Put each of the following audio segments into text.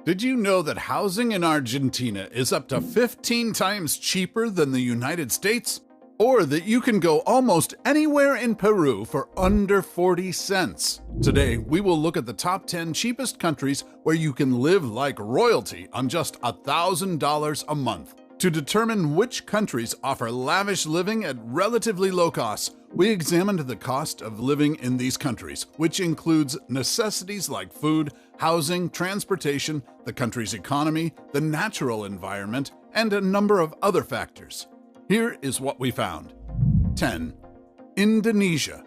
Did you know that housing in Argentina is up to 15 times cheaper than the United States? Or that you can go almost anywhere in Peru for under 40 cents? Today, we will look at the top 10 cheapest countries where you can live like royalty on just $1,000 a month. To determine which countries offer lavish living at relatively low costs, we examined the cost of living in these countries, which includes necessities like food, housing, transportation, the country's economy, the natural environment, and a number of other factors. Here is what we found. 10. Indonesia.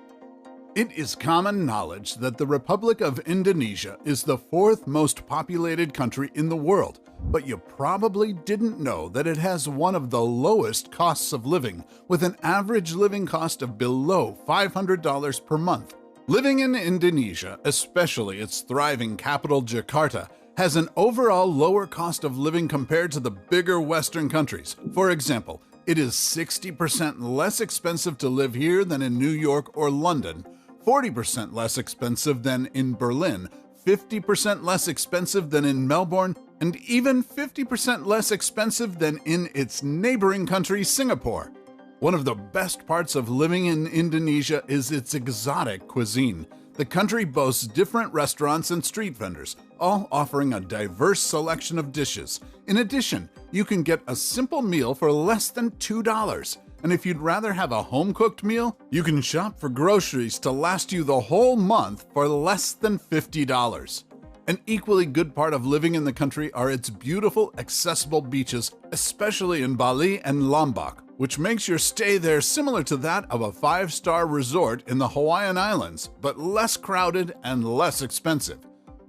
It is common knowledge that the Republic of Indonesia is the fourth most populated country in the world, but you probably didn't know that it has one of the lowest costs of living, with an average living cost of below $500 per month. Living in Indonesia, especially its thriving capital Jakarta, has an overall lower cost of living compared to the bigger Western countries. For example, it is 60% less expensive to live here than in New York or London, 40% less expensive than in Berlin, 50% less expensive than in Melbourne, and even 50% less expensive than in its neighboring country, Singapore. One of the best parts of living in Indonesia is its exotic cuisine. The country boasts different restaurants and street vendors, all offering a diverse selection of dishes. In addition, you can get a simple meal for less than $2. And if you'd rather have a home-cooked meal, you can shop for groceries to last you the whole month for less than $50. An equally good part of living in the country are its beautiful, accessible beaches, especially in Bali and Lombok, which makes your stay there similar to that of a 5-star resort in the Hawaiian Islands, but less crowded and less expensive.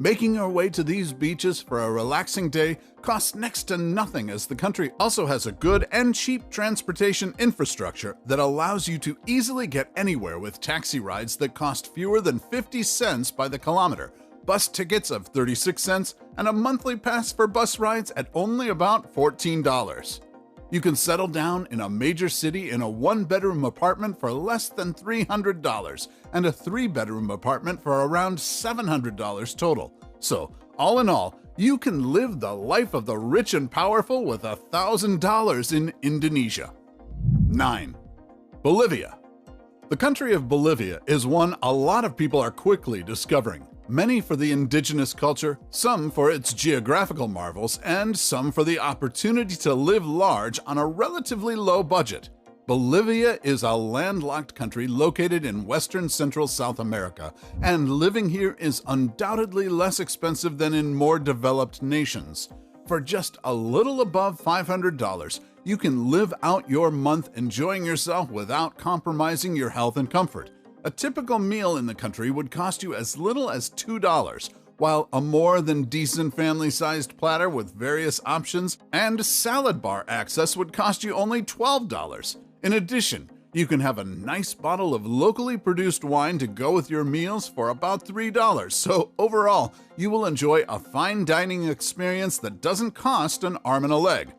Making your way to these beaches for a relaxing day costs next to nothing, as the country also has a good and cheap transportation infrastructure that allows you to easily get anywhere with taxi rides that cost fewer than 50 cents by the kilometer, bus tickets of 36 cents, and a monthly pass for bus rides at only about $14. You can settle down in a major city in a 1-bedroom apartment for less than $300 and a 3-bedroom apartment for around $700 total. So, all in all, you can live the life of the rich and powerful with $1,000 in Indonesia. 9. Bolivia. The country of Bolivia is one a lot of people are quickly discovering. Many for the indigenous culture, some for its geographical marvels, and some for the opportunity to live large on a relatively low budget. Bolivia is a landlocked country located in western central South America, and living here is undoubtedly less expensive than in more developed nations. For just a little above $500, you can live out your month enjoying yourself without compromising your health and comfort. A typical meal in the country would cost you as little as $2, while a more than decent family-sized platter with various options and salad bar access would cost you only $12. In addition, you can have a nice bottle of locally produced wine to go with your meals for about $3, so overall, you will enjoy a fine dining experience that doesn't cost an arm and a leg.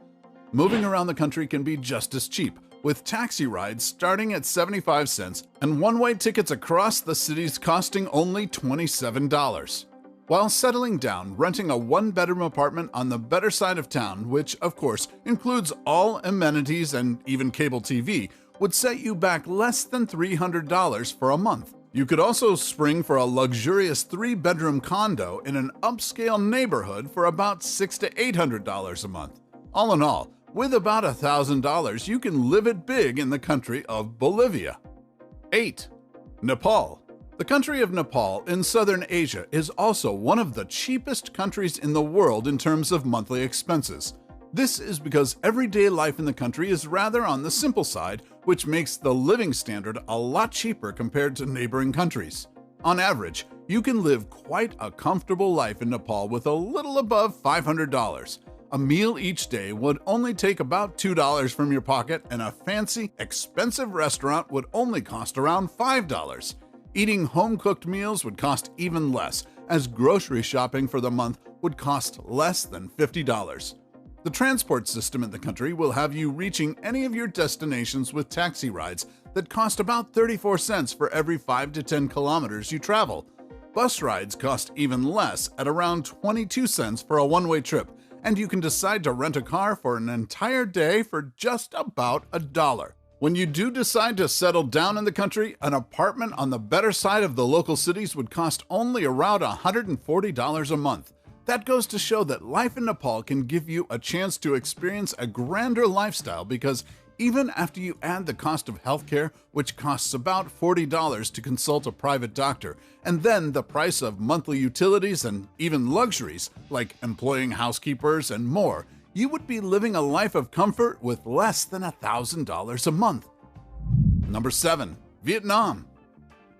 Moving around the country can be just as cheap, with taxi rides starting at 75 cents and one-way tickets across the cities costing only $27. While settling down, renting a 1-bedroom apartment on the better side of town, which of course includes all amenities and even cable TV, would set you back less than $300 for a month. You could also spring for a luxurious 3-bedroom condo in an upscale neighborhood for about $600 to $800 a month. All in all, with about $1,000, you can live it big in the country of Bolivia. 8. Nepal. The country of Nepal in southern Asia is also one of the cheapest countries in the world in terms of monthly expenses. This is because everyday life in the country is rather on the simple side, which makes the living standard a lot cheaper compared to neighboring countries. On average, you can live quite a comfortable life in Nepal with a little above $500. A meal each day would only take about $2 from your pocket, and a fancy, expensive restaurant would only cost around $5. Eating home-cooked meals would cost even less, as grocery shopping for the month would cost less than $50. The transport system in the country will have you reaching any of your destinations with taxi rides that cost about 34 cents for every 5 to 10 kilometers you travel. Bus rides cost even less at around 22 cents for a one-way trip, and you can decide to rent a car for an entire day for just about $1. When you do decide to settle down in the country, an apartment on the better side of the local cities would cost only around $140 a month. That goes to show that life in Nepal can give you a chance to experience a grander lifestyle because even after you add the cost of healthcare, which costs about $40 to consult a private doctor, and then the price of monthly utilities and even luxuries like employing housekeepers and more, you would be living a life of comfort with less than $1,000 a month. Number 7. Vietnam.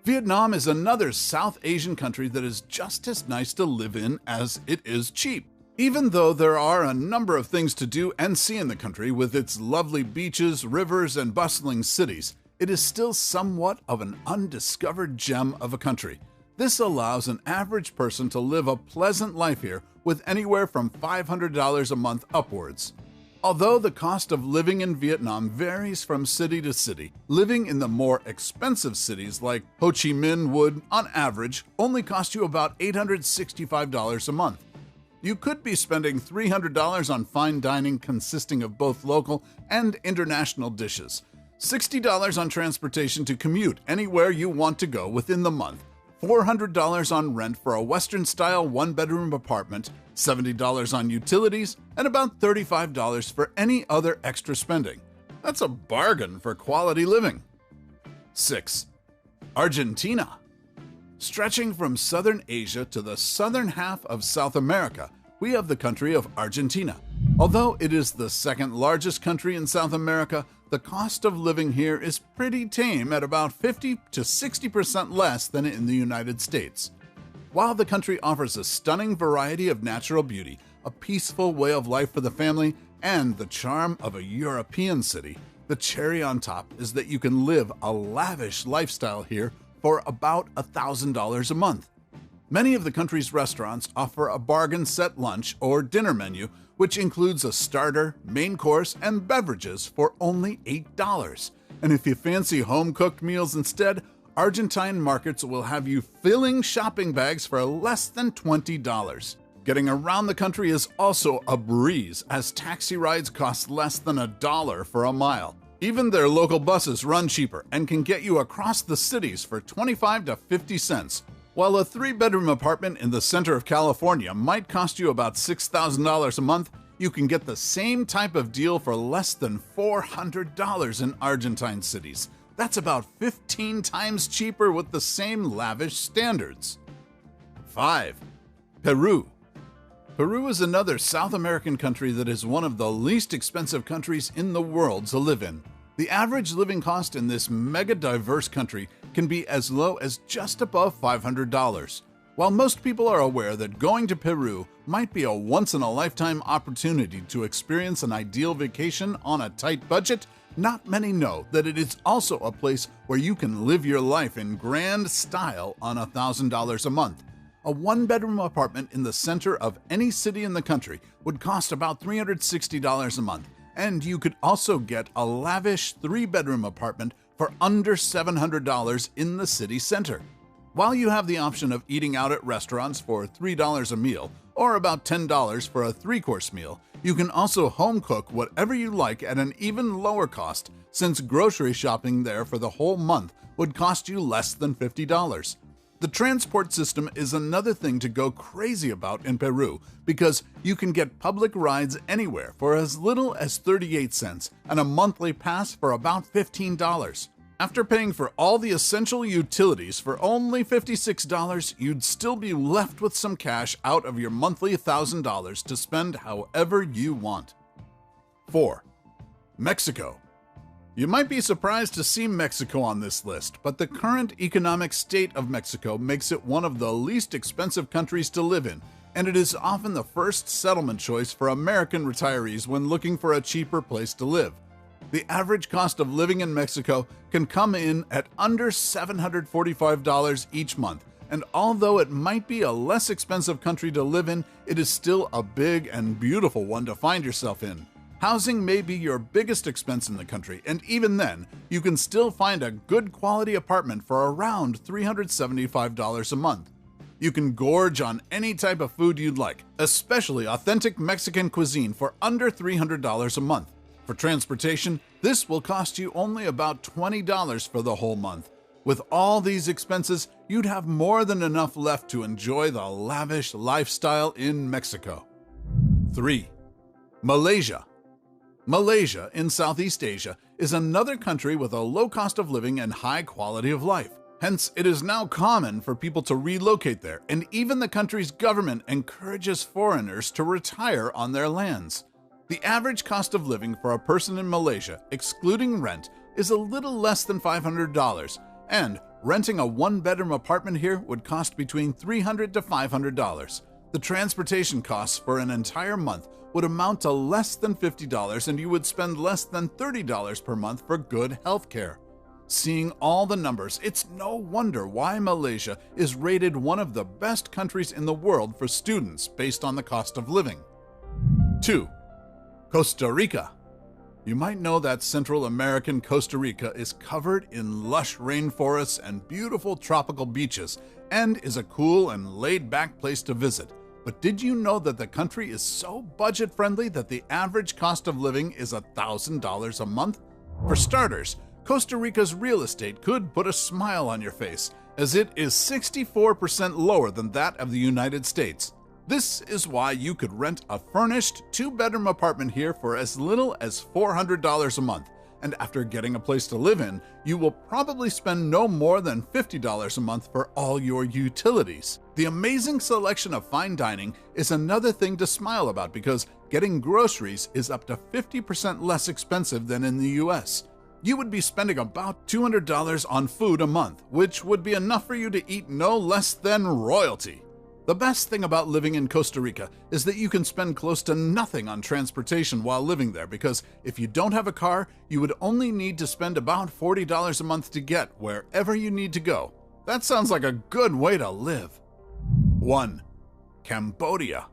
Vietnam is another South Asian country that is just as nice to live in as it is cheap. Even though there are a number of things to do and see in the country with its lovely beaches, rivers, and bustling cities, it is still somewhat of an undiscovered gem of a country. This allows an average person to live a pleasant life here with anywhere from $500 a month upwards. Although the cost of living in Vietnam varies from city to city, living in the more expensive cities like Ho Chi Minh would, on average, only cost you about $865 a month. You could be spending $300 on fine dining consisting of both local and international dishes, $60 on transportation to commute anywhere you want to go within the month, $400 on rent for a Western-style one-bedroom apartment, $70 on utilities, and about $35 for any other extra spending. That's a bargain for quality living. 6. Argentina. Stretching from southern Asia to the southern half of South America, we have the country of Argentina. Although it is the second largest country in South America, the cost of living here is pretty tame at about 50 to 60% less than in the United States. While the country offers a stunning variety of natural beauty, a peaceful way of life for the family, and the charm of a European city, the cherry on top is that you can live a lavish lifestyle here for about $1,000 a month. Many of the country's restaurants offer a bargain set lunch or dinner menu, which includes a starter, main course, and beverages for only $8. And if you fancy home-cooked meals instead, Argentine markets will have you filling shopping bags for less than $20. Getting around the country is also a breeze, as taxi rides cost less than $1 for a mile. Even their local buses run cheaper and can get you across the cities for 25 to 50 cents. While a 3-bedroom apartment in the center of California might cost you about $6,000 a month, you can get the same type of deal for less than $400 in Argentine cities. That's about 15 times cheaper with the same lavish standards. 5. Peru. Peru is another South American country that is one of the least expensive countries in the world to live in. The average living cost in this mega-diverse country can be as low as just above $500. While most people are aware that going to Peru might be a once-in-a-lifetime opportunity to experience an ideal vacation on a tight budget, not many know that it is also a place where you can live your life in grand style on $1,000 a month. A one-bedroom apartment in the center of any city in the country would cost about $360 a month, and you could also get a lavish 3-bedroom apartment for under $700 in the city center. While you have the option of eating out at restaurants for $3 a meal, or about $10 for a 3-course meal, you can also home cook whatever you like at an even lower cost, since grocery shopping there for the whole month would cost you less than $50. The transport system is another thing to go crazy about in Peru because you can get public rides anywhere for as little as 38 cents and a monthly pass for about $15. After paying for all the essential utilities for only $56, you'd still be left with some cash out of your monthly $1,000 to spend however you want. 4. Mexico. You might be surprised to see Mexico on this list, but the current economic state of Mexico makes it one of the least expensive countries to live in, and it is often the first settlement choice for American retirees when looking for a cheaper place to live. The average cost of living in Mexico can come in at under $745 each month, and although it might be a less expensive country to live in, it is still a big and beautiful one to find yourself in. Housing may be your biggest expense in the country, and even then, you can still find a good quality apartment for around $375 a month. You can gorge on any type of food you'd like, especially authentic Mexican cuisine for under $300 a month. For transportation, this will cost you only about $20 for the whole month. With all these expenses, you'd have more than enough left to enjoy the lavish lifestyle in Mexico. 3. Malaysia. Malaysia in Southeast Asia is another country with a low cost of living and high quality of life. Hence, it is now common for people to relocate there, and even the country's government encourages foreigners to retire on their lands. The average cost of living for a person in Malaysia, excluding rent, is a little less than $500, and renting a one-bedroom apartment here would cost between $300 to $500. The transportation costs for an entire month would amount to less than $50, and you would spend less than $30 per month for good health care. Seeing all the numbers, it's no wonder why Malaysia is rated one of the best countries in the world for students based on the cost of living. 2. Costa Rica. You might know that Central American Costa Rica is covered in lush rainforests and beautiful tropical beaches, and is a cool and laid-back place to visit. But did you know that the country is so budget-friendly that the average cost of living is $1,000 a month? For starters, Costa Rica's real estate could put a smile on your face, as it is 64% lower than that of the United States. This is why you could rent a furnished two-bedroom apartment here for as little as $400 a month, and after getting a place to live in, you will probably spend no more than $50 a month for all your utilities. The amazing selection of fine dining is another thing to smile about because getting groceries is up to 50% less expensive than in the US. You would be spending about $200 on food a month, which would be enough for you to eat no less than royalty. The best thing about living in Costa Rica is that you can spend close to nothing on transportation while living there because if you don't have a car, you would only need to spend about $40 a month to get wherever you need to go. That sounds like a good way to live. 1. Cambodia.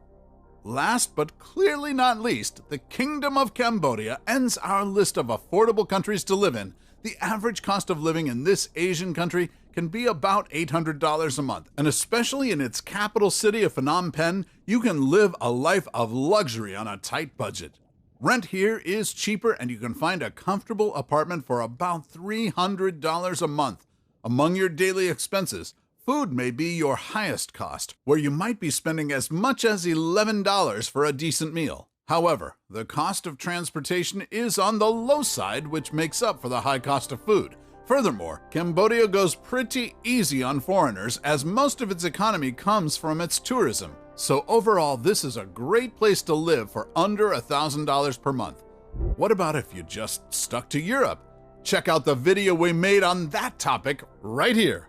Last but clearly not least, the Kingdom of Cambodia ends our list of affordable countries to live in. The average cost of living in this Asian country can be about $800 a month, and especially in its capital city of Phnom Penh, you can live a life of luxury on a tight budget. Rent here is cheaper and you can find a comfortable apartment for about $300 a month. Among your daily expenses, food may be your highest cost, where you might be spending as much as $11 for a decent meal. However, the cost of transportation is on the low side, which makes up for the high cost of food. Furthermore, Cambodia goes pretty easy on foreigners as most of its economy comes from its tourism. So overall, this is a great place to live for under $1,000 per month. What about if you just stuck to Europe? Check out the video we made on that topic right here.